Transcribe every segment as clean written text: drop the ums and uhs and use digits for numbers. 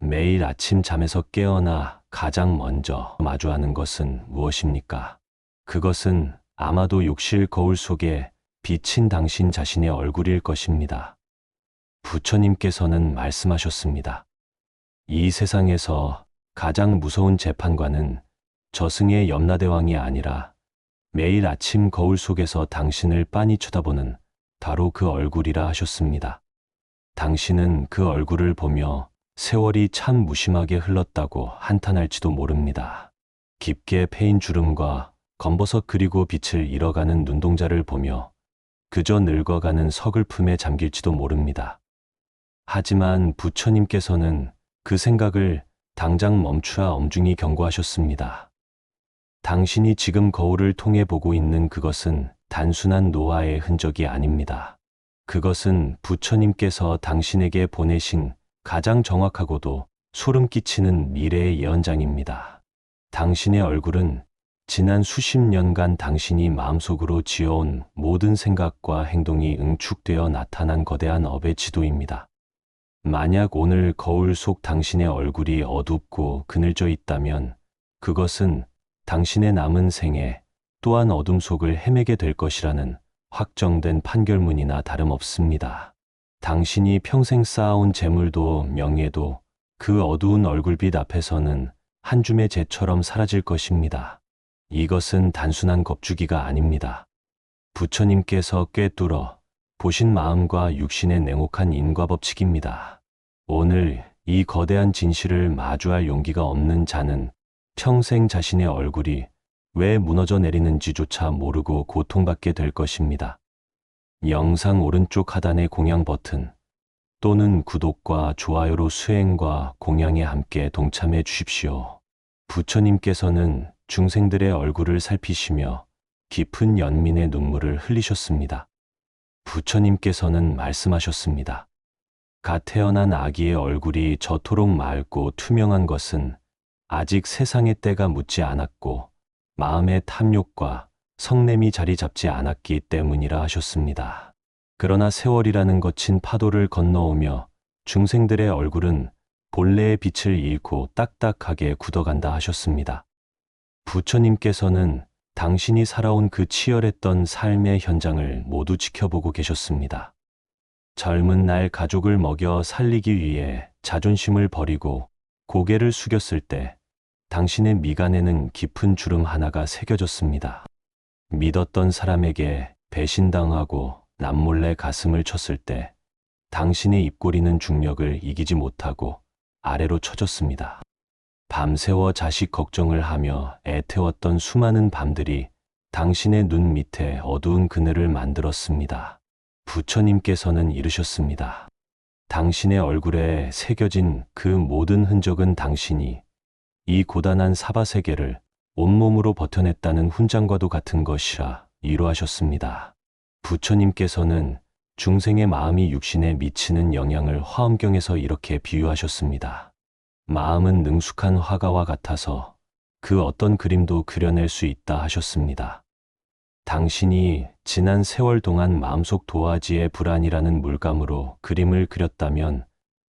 매일 아침 잠에서 깨어나 가장 먼저 마주하는 것은 무엇입니까? 그것은 아마도 욕실 거울 속에 비친 당신 자신의 얼굴일 것입니다. 부처님께서는 말씀하셨습니다. 이 세상에서 가장 무서운 재판관은 저승의 염라대왕이 아니라 매일 아침 거울 속에서 당신을 빤히 쳐다보는 바로 그 얼굴이라 하셨습니다. 당신은 그 얼굴을 보며 세월이 참 무심하게 흘렀다고 한탄할지도 모릅니다. 깊게 패인 주름과 검버섯 그리고 빛을 잃어가는 눈동자를 보며 그저 늙어가는 서글픔에 잠길지도 모릅니다. 하지만 부처님께서는 그 생각을 당장 멈추라 엄중히 경고하셨습니다. 당신이 지금 거울을 통해 보고 있는 그것은 단순한 노화의 흔적이 아닙니다. 그것은 부처님께서 당신에게 보내신 가장 정확하고도 소름 끼치는 미래의 예언장입니다. 당신의 얼굴은 지난 수십 년간 당신이 마음속으로 지어온 모든 생각과 행동이 응축되어 나타난 거대한 업의 지도입니다. 만약 오늘 거울 속 당신의 얼굴이 어둡고 그늘져 있다면 그것은 당신의 남은 생에 또한 어둠 속을 헤매게 될 것이라는 확정된 판결문이나 다름없습니다. 당신이 평생 쌓아온 재물도 명예도 그 어두운 얼굴빛 앞에서는 한 줌의 재처럼 사라질 것입니다. 이것은 단순한 겁주기가 아닙니다. 부처님께서 꿰뚫어 보신 마음과 육신의 냉혹한 인과법칙입니다. 오늘 이 거대한 진실을 마주할 용기가 없는 자는 평생 자신의 얼굴이 왜 무너져 내리는지조차 모르고 고통받게 될 것입니다. 영상 오른쪽 하단의 공양 버튼 또는 구독과 좋아요로 수행과 공양에 함께 동참해 주십시오. 부처님께서는 중생들의 얼굴을 살피시며 깊은 연민의 눈물을 흘리셨습니다. 부처님께서는 말씀하셨습니다. 갓 태어난 아기의 얼굴이 저토록 맑고 투명한 것은 아직 세상의 때가 묻지 않았고 마음의 탐욕과 성냄이 자리 잡지 않았기 때문이라 하셨습니다. 그러나 세월이라는 거친 파도를 건너오며 중생들의 얼굴은 본래의 빛을 잃고 딱딱하게 굳어간다 하셨습니다. 부처님께서는 당신이 살아온 그 치열했던 삶의 현장을 모두 지켜보고 계셨습니다. 젊은 날 가족을 먹여 살리기 위해 자존심을 버리고 고개를 숙였을 때 당신의 미간에는 깊은 주름 하나가 새겨졌습니다. 믿었던 사람에게 배신당하고 남몰래 가슴을 쳤을 때 당신의 입꼬리는 중력을 이기지 못하고 아래로 처졌습니다. 밤새워 자식 걱정을 하며 애태웠던 수많은 밤들이 당신의 눈 밑에 어두운 그늘을 만들었습니다. 부처님께서는 이르셨습니다. 당신의 얼굴에 새겨진 그 모든 흔적은 당신이 이 고단한 사바세계를 온몸으로 버텨냈다는 훈장과도 같은 것이라 이루하셨습니다. 부처님께서는 중생의 마음이 육신에 미치는 영향을 화엄경에서 이렇게 비유하셨습니다. 마음은 능숙한 화가와 같아서 그 어떤 그림도 그려낼 수 있다 하셨습니다. 당신이 지난 세월 동안 마음속 도화지의 불안이라는 물감으로 그림을 그렸다면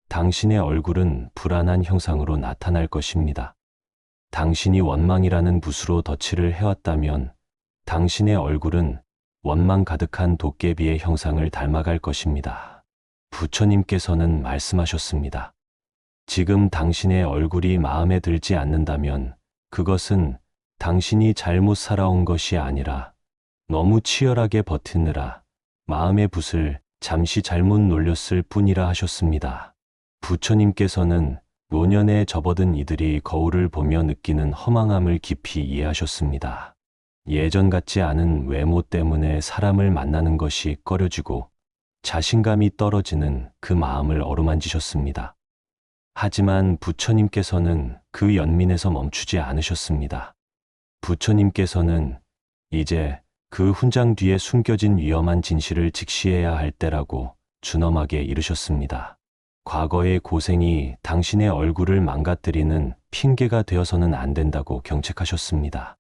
당신의 얼굴은 불안한 형상으로 나타날 것입니다. 당신이 원망이라는 붓으로 덧칠을 해왔다면 당신의 얼굴은 원망 가득한 도깨비의 형상을 닮아갈 것입니다. 부처님께서는 말씀하셨습니다. 지금 당신의 얼굴이 마음에 들지 않는다면 그것은 당신이 잘못 살아온 것이 아니라 너무 치열하게 버티느라 마음의 붓을 잠시 잘못 놀렸을 뿐이라 하셨습니다. 부처님께서는 노년에 접어든 이들이 거울을 보며 느끼는 허망함을 깊이 이해하셨습니다. 예전 같지 않은 외모 때문에 사람을 만나는 것이 꺼려지고 자신감이 떨어지는 그 마음을 어루만지셨습니다. 하지만 부처님께서는 그 연민에서 멈추지 않으셨습니다. 부처님께서는 이제 그 훈장 뒤에 숨겨진 위험한 진실을 직시해야 할 때라고 준엄하게 이르셨습니다. 과거의 고생이 당신의 얼굴을 망가뜨리는 핑계가 되어서는 안 된다고 경책하셨습니다.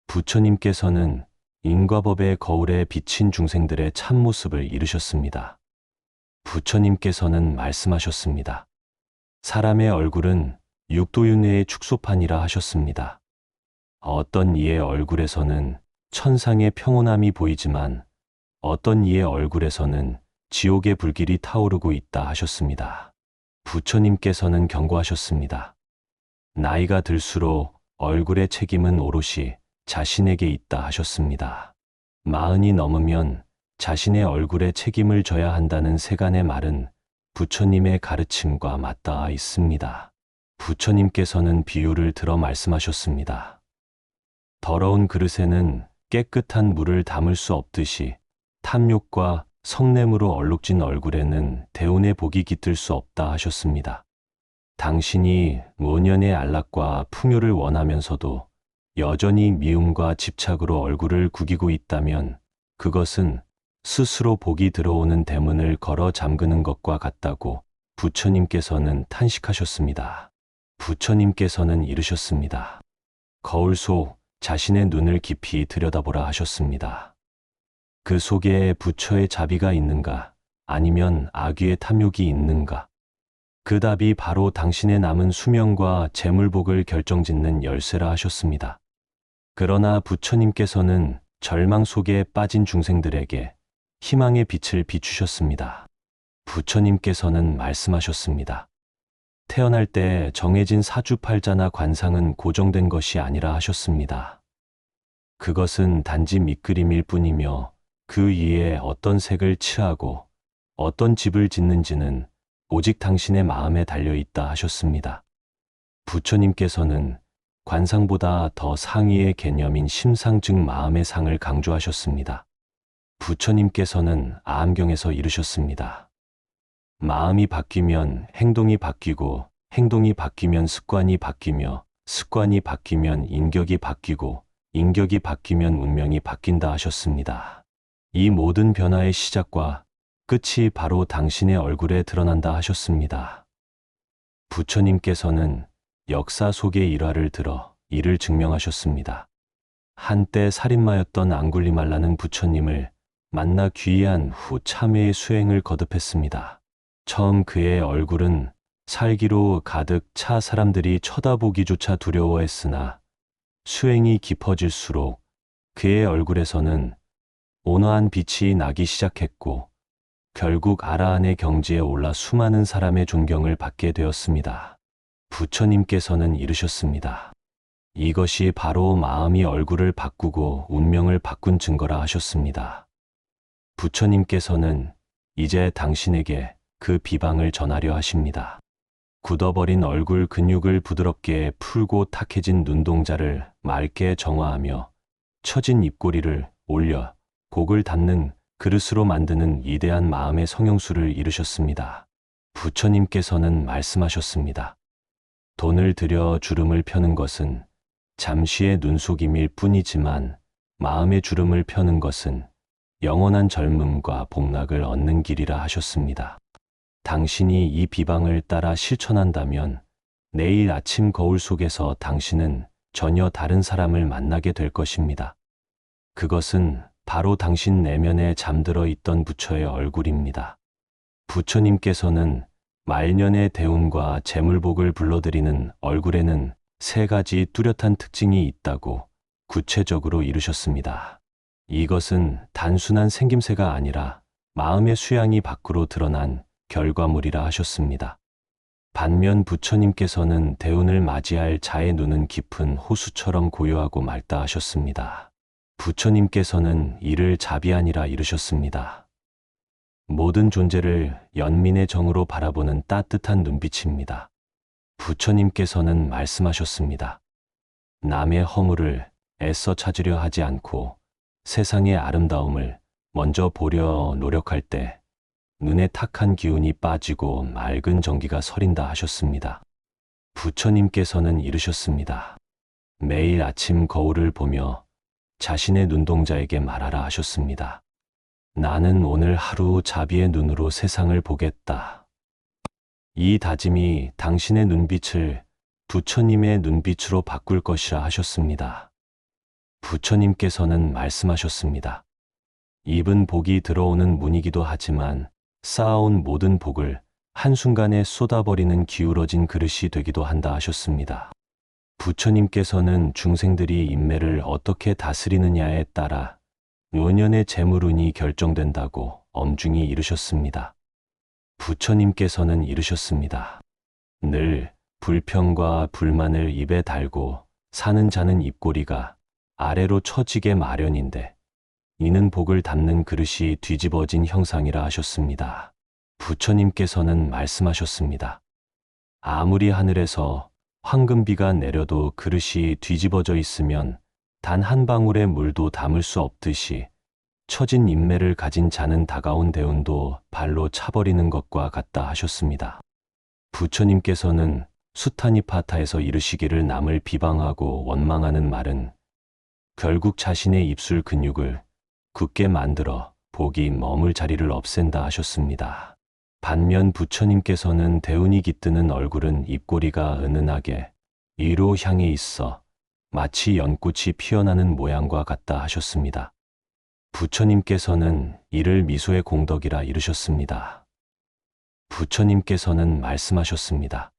부처님께서는 인과법의 거울에 비친 중생들의 참모습을 이르셨습니다. 부처님께서는 말씀하셨습니다. 사람의 얼굴은 육도윤회의 축소판이라 하셨습니다. 어떤 이의 얼굴에서는 천상의 평온함이 보이지만 어떤 이의 얼굴에서는 지옥의 불길이 타오르고 있다 하셨습니다. 부처님께서는 경고하셨습니다. 나이가 들수록 얼굴의 책임은 오롯이 자신에게 있다 하셨습니다. 40이 넘으면 자신의 얼굴에 책임을 져야 한다는 세간의 말은 부처님의 가르침과 맞닿아 있습니다. 부처님께서는 비유를 들어 말씀하셨습니다. 더러운 그릇에는 깨끗한 물을 담을 수 없듯이 탐욕과 성냄으로 얼룩진 얼굴에는 대운의 복이 깃들 수 없다 하셨습니다. 당신이 노년의 안락과 풍요를 원하면서도 여전히 미움과 집착으로 얼굴을 구기고 있다면 그것은 스스로 복이 들어오는 대문을 걸어 잠그는 것과 같다고 부처님께서는 탄식하셨습니다. 부처님께서는 이르셨습니다. 거울 속 자신의 눈을 깊이 들여다보라 하셨습니다. 그 속에 부처의 자비가 있는가 아니면 악귀의 탐욕이 있는가? 그 답이 바로 당신의 남은 수명과 재물복을 결정짓는 열쇠라 하셨습니다. 그러나 부처님께서는 절망 속에 빠진 중생들에게 희망의 빛을 비추셨습니다. 부처님께서는 말씀하셨습니다. 태어날 때 정해진 사주팔자나 관상은 고정된 것이 아니라 하셨습니다. 그것은 단지 밑그림일 뿐이며 그 위에 어떤 색을 칠하고 어떤 집을 짓는지는 오직 당신의 마음에 달려있다 하셨습니다. 부처님께서는 관상보다 더 상위의 개념인 심상 즉 마음의 상을 강조하셨습니다. 부처님께서는 아함경에서 이르셨습니다. 마음이 바뀌면 행동이 바뀌고 행동이 바뀌면 습관이 바뀌며 습관이 바뀌면 인격이 바뀌고 인격이 바뀌면 운명이 바뀐다 하셨습니다. 이 모든 변화의 시작과 끝이 바로 당신의 얼굴에 드러난다 하셨습니다. 부처님께서는 역사 속의 일화를 들어 이를 증명하셨습니다. 한때 살인마였던 앙굴리말라는 부처님을 만나 귀의한 후 참회의 수행을 거듭했습니다. 처음 그의 얼굴은 살기로 가득 차 사람들이 쳐다보기조차 두려워했으나 수행이 깊어질수록 그의 얼굴에서는 온화한 빛이 나기 시작했고 결국 아라한의 경지에 올라 수많은 사람의 존경을 받게 되었습니다. 부처님께서는 이르셨습니다. 이것이 바로 마음이 얼굴을 바꾸고 운명을 바꾼 증거라 하셨습니다. 부처님께서는 이제 당신에게 그 비방을 전하려 하십니다. 굳어버린 얼굴 근육을 부드럽게 풀고 탁해진 눈동자를 맑게 정화하며 처진 입꼬리를 올려 곡을 닿는 그릇으로 만드는 위대한 마음의 성형수를 이루셨습니다. 부처님께서는 말씀하셨습니다. 돈을 들여 주름을 펴는 것은 잠시의 눈속임일 뿐이지만 마음의 주름을 펴는 것은 영원한 젊음과 복락을 얻는 길이라 하셨습니다. 당신이 이 비방을 따라 실천한다면 내일 아침 거울 속에서 당신은 전혀 다른 사람을 만나게 될 것입니다. 그것은 바로 당신 내면에 잠들어 있던 부처의 얼굴입니다. 부처님께서는 말년의 대운과 재물복을 불러들이는 얼굴에는 3가지 뚜렷한 특징이 있다고 구체적으로 이르셨습니다. 이것은 단순한 생김새가 아니라 마음의 수양이 밖으로 드러난 결과물이라 하셨습니다. 반면 부처님께서는 대운을 맞이할 자의 눈은 깊은 호수처럼 고요하고 맑다 하셨습니다. 부처님께서는 이를 자비하니라 이르셨습니다. 모든 존재를 연민의 정으로 바라보는 따뜻한 눈빛입니다. 부처님께서는 말씀하셨습니다. 남의 허물을 애써 찾으려 하지 않고 세상의 아름다움을 먼저 보려 노력할 때 눈에 탁한 기운이 빠지고 맑은 정기가 서린다 하셨습니다. 부처님께서는 이르셨습니다. 매일 아침 거울을 보며 자신의 눈동자에게 말하라 하셨습니다. 나는 오늘 하루 자비의 눈으로 세상을 보겠다. 이 다짐이 당신의 눈빛을 부처님의 눈빛으로 바꿀 것이라 하셨습니다. 부처님께서는 말씀하셨습니다. 입은 복이 들어오는 문이기도 하지만 쌓아온 모든 복을 한순간에 쏟아버리는 기울어진 그릇이 되기도 한다 하셨습니다. 부처님께서는 중생들이 인매를 어떻게 다스리느냐에 따라 노년의 재물운이 결정된다고 엄중히 이르셨습니다. 부처님께서는 이르셨습니다. 늘 불평과 불만을 입에 달고 사는 자는 입꼬리가 아래로 처지게 마련인데 이는 복을 담는 그릇이 뒤집어진 형상이라 하셨습니다. 부처님께서는 말씀하셨습니다. 아무리 하늘에서 황금비가 내려도 그릇이 뒤집어져 있으면 단 한 방울의 물도 담을 수 없듯이 처진 인매를 가진 자는 다가온 대운도 발로 차버리는 것과 같다 하셨습니다. 부처님께서는 수타니파타에서 이르시기를 남을 비방하고 원망하는 말은 결국 자신의 입술 근육을 굳게 만들어 복이 머물 자리를 없앤다 하셨습니다. 반면 부처님께서는 대운이 깃드는 얼굴은 입꼬리가 은은하게 위로 향해 있어 마치 연꽃이 피어나는 모양과 같다 하셨습니다. 부처님께서는 이를 미소의 공덕이라 이르셨습니다. 부처님께서는 말씀하셨습니다.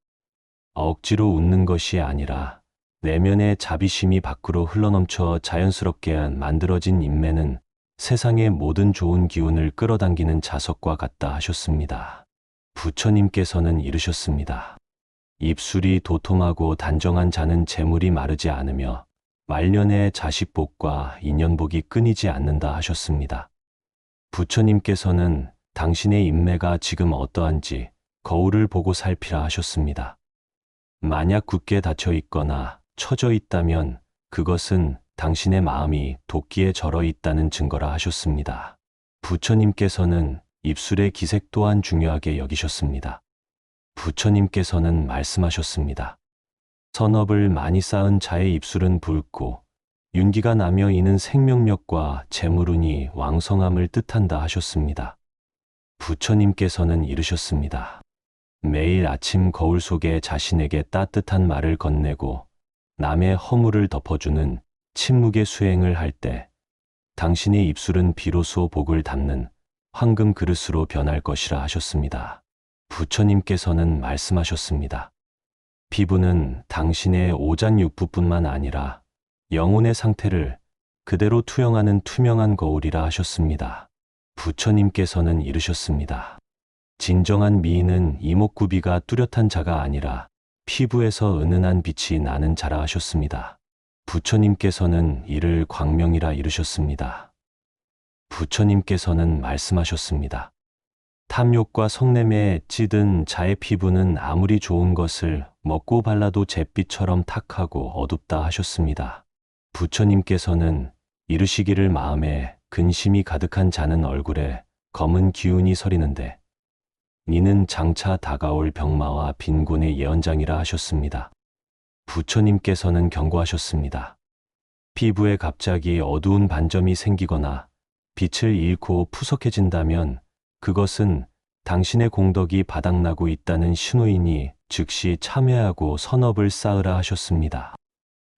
억지로 웃는 것이 아니라 내면의 자비심이 밖으로 흘러넘쳐 자연스럽게 만들어진 인매는 세상의 모든 좋은 기운을 끌어당기는 자석과 같다 하셨습니다. 부처님께서는 이르셨습니다. 입술이 도톰하고 단정한 자는 재물이 마르지 않으며 말년에 자식복과 인연복이 끊이지 않는다 하셨습니다. 부처님께서는 당신의 인매가 지금 어떠한지 거울을 보고 살피라 하셨습니다. 만약 굳게 닫혀 있거나 처져 있다면 그것은 당신의 마음이 도끼에 절어 있다는 증거라 하셨습니다. 부처님께서는 입술의 기색 또한 중요하게 여기셨습니다. 부처님께서는 말씀하셨습니다. 선업을 많이 쌓은 자의 입술은 붉고 윤기가 나며 이는 생명력과 재물운이 왕성함을 뜻한다 하셨습니다. 부처님께서는 이르셨습니다. 매일 아침 거울 속에 자신에게 따뜻한 말을 건네고 남의 허물을 덮어주는 침묵의 수행을 할 때 당신의 입술은 비로소 복을 담는 황금 그릇으로 변할 것이라 하셨습니다. 부처님께서는 말씀하셨습니다. 피부는 당신의 오장육부뿐만 아니라 영혼의 상태를 그대로 투영하는 투명한 거울이라 하셨습니다. 부처님께서는 이르셨습니다. 진정한 미인은 이목구비가 뚜렷한 자가 아니라 피부에서 은은한 빛이 나는 자라 하셨습니다. 부처님께서는 이를 광명이라 이르셨습니다. 부처님께서는 말씀하셨습니다. 탐욕과 성냄에 찌든 자의 피부는 아무리 좋은 것을 먹고 발라도 잿빛처럼 탁하고 어둡다 하셨습니다. 부처님께서는 이르시기를 마음에 근심이 가득한 자는 얼굴에 검은 기운이 서리는데 니는 장차 다가올 병마와 빈곤의 예언장이라 하셨습니다. 부처님께서는 경고하셨습니다. 피부에 갑자기 어두운 반점이 생기거나 빛을 잃고 푸석해진다면 그것은 당신의 공덕이 바닥나고 있다는 신호이니 즉시 참회하고 선업을 쌓으라 하셨습니다.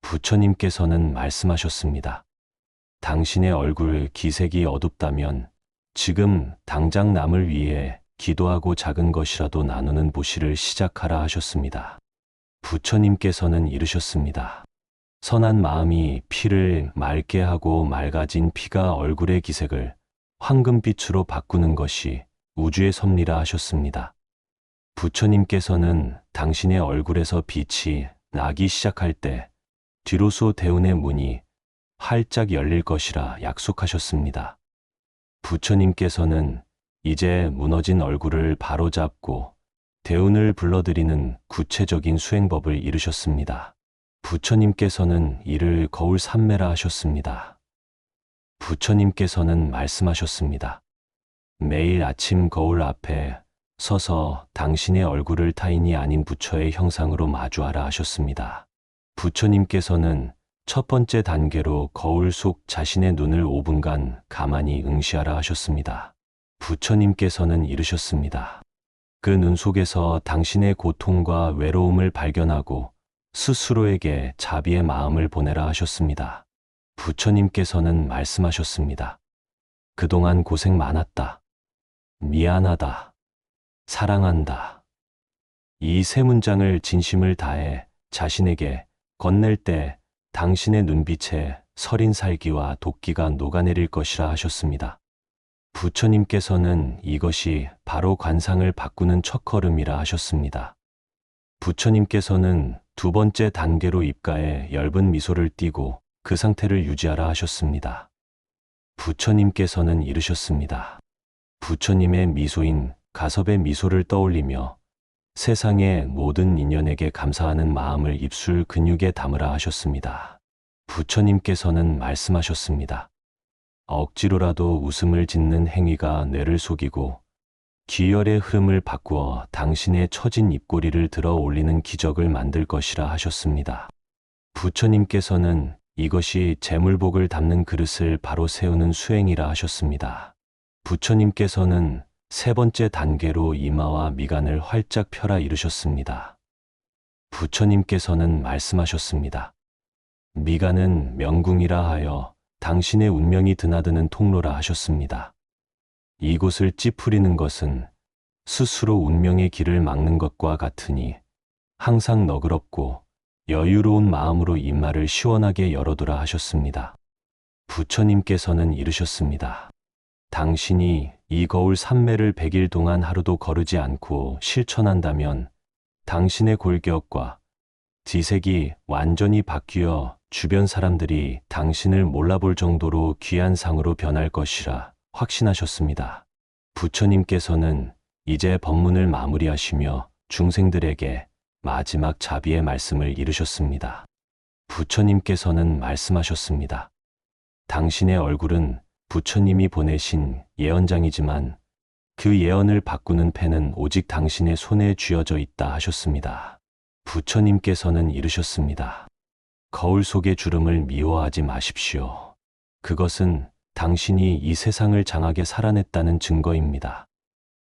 부처님께서는 말씀하셨습니다. 당신의 얼굴 기색이 어둡다면 지금 당장 남을 위해 기도하고 작은 것이라도 나누는 보시를 시작하라 하셨습니다. 부처님께서는 이르셨습니다. 선한 마음이 피를 맑게 하고 맑아진 피가 얼굴의 기색을 황금빛으로 바꾸는 것이 우주의 섭리라 하셨습니다. 부처님께서는 당신의 얼굴에서 빛이 나기 시작할 때 뒤로소 대운의 문이 활짝 열릴 것이라 약속하셨습니다. 부처님께서는 이제 무너진 얼굴을 바로잡고 대운을 불러들이는 구체적인 수행법을 이르셨습니다. 부처님께서는 이를 거울 삼매라 하셨습니다. 부처님께서는 말씀하셨습니다. 매일 아침 거울 앞에 서서 당신의 얼굴을 타인이 아닌 부처의 형상으로 마주하라 하셨습니다. 부처님께서는 첫 번째 단계로 거울 속 자신의 눈을 5분간 가만히 응시하라 하셨습니다. 부처님께서는 이르셨습니다. 그 눈 속에서 당신의 고통과 외로움을 발견하고 스스로에게 자비의 마음을 보내라 하셨습니다. 부처님께서는 말씀하셨습니다. 그동안 고생 많았다. 미안하다. 사랑한다. 이 세 문장을 진심을 다해 자신에게 건넬 때 당신의 눈빛에 서린 살기와 도끼가 녹아내릴 것이라 하셨습니다. 부처님께서는 이것이 바로 관상을 바꾸는 첫걸음이라 하셨습니다. 부처님께서는 두 번째 단계로 입가에 엷은 미소를 띠고 그 상태를 유지하라 하셨습니다. 부처님께서는 이르셨습니다. 부처님의 미소인 가섭의 미소를 떠올리며 세상의 모든 인연에게 감사하는 마음을 입술 근육에 담으라 하셨습니다. 부처님께서는 말씀하셨습니다. 억지로라도 웃음을 짓는 행위가 뇌를 속이고 기혈의 흐름을 바꾸어 당신의 처진 입꼬리를 들어 올리는 기적을 만들 것이라 하셨습니다. 부처님께서는 이것이 재물복을 담는 그릇을 바로 세우는 수행이라 하셨습니다. 부처님께서는 세 번째 단계로 이마와 미간을 활짝 펴라 이르셨습니다. 부처님께서는 말씀하셨습니다. 미간은 명궁이라 하여 당신의 운명이 드나드는 통로라 하셨습니다. 이곳을 찌푸리는 것은 스스로 운명의 길을 막는 것과 같으니 항상 너그럽고 여유로운 마음으로 이마를 시원하게 열어두라 하셨습니다. 부처님께서는 이르셨습니다. 당신이 이 거울 3매를 100일 동안 하루도 거르지 않고 실천한다면 당신의 골격과 지색이 완전히 바뀌어 주변 사람들이 당신을 몰라볼 정도로 귀한 상으로 변할 것이라 확신하셨습니다. 부처님께서는 이제 법문을 마무리하시며 중생들에게 마지막 자비의 말씀을 이르셨습니다. 부처님께서는 말씀하셨습니다. 당신의 얼굴은 부처님이 보내신 예언장이지만 그 예언을 바꾸는 펜은 오직 당신의 손에 쥐어져 있다 하셨습니다. 부처님께서는 이르셨습니다. 거울 속의 주름을 미워하지 마십시오. 그것은 당신이 이 세상을 장하게 살아냈다는 증거입니다.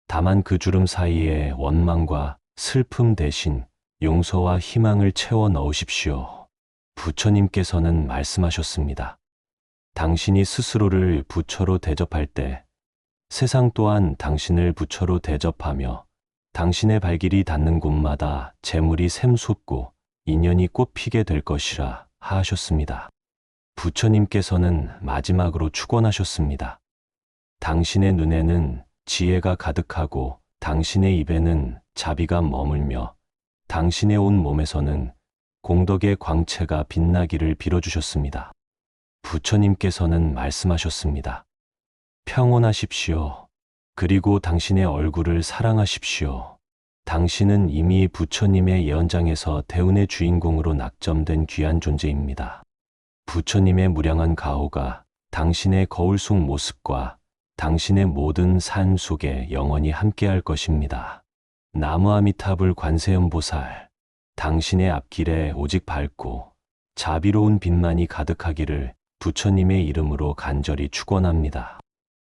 다만 그 주름 사이에 원망과 슬픔 대신 용서와 희망을 채워 넣으십시오. 부처님께서는 말씀하셨습니다. 당신이 스스로를 부처로 대접할 때 세상 또한 당신을 부처로 대접하며 당신의 발길이 닿는 곳마다 재물이 샘솟고 인연이 꽃피게 될 것이라 하셨습니다. 부처님께서는 마지막으로 축원하셨습니다. 당신의 눈에는 지혜가 가득하고 당신의 입에는 자비가 머물며 당신의 온 몸에서는 공덕의 광채가 빛나기를 빌어주셨습니다. 부처님께서는 말씀하셨습니다. 평온하십시오. 그리고 당신의 얼굴을 사랑하십시오. 당신은 이미 부처님의 예언장에서 대운의 주인공으로 낙점된 귀한 존재입니다. 부처님의 무량한 가호가 당신의 거울 속 모습과 당신의 모든 삶 속에 영원히 함께할 것입니다. 나무아미타불 관세음보살, 당신의 앞길에 오직 밝고 자비로운 빛만이 가득하기를 부처님의 이름으로 간절히 축원합니다.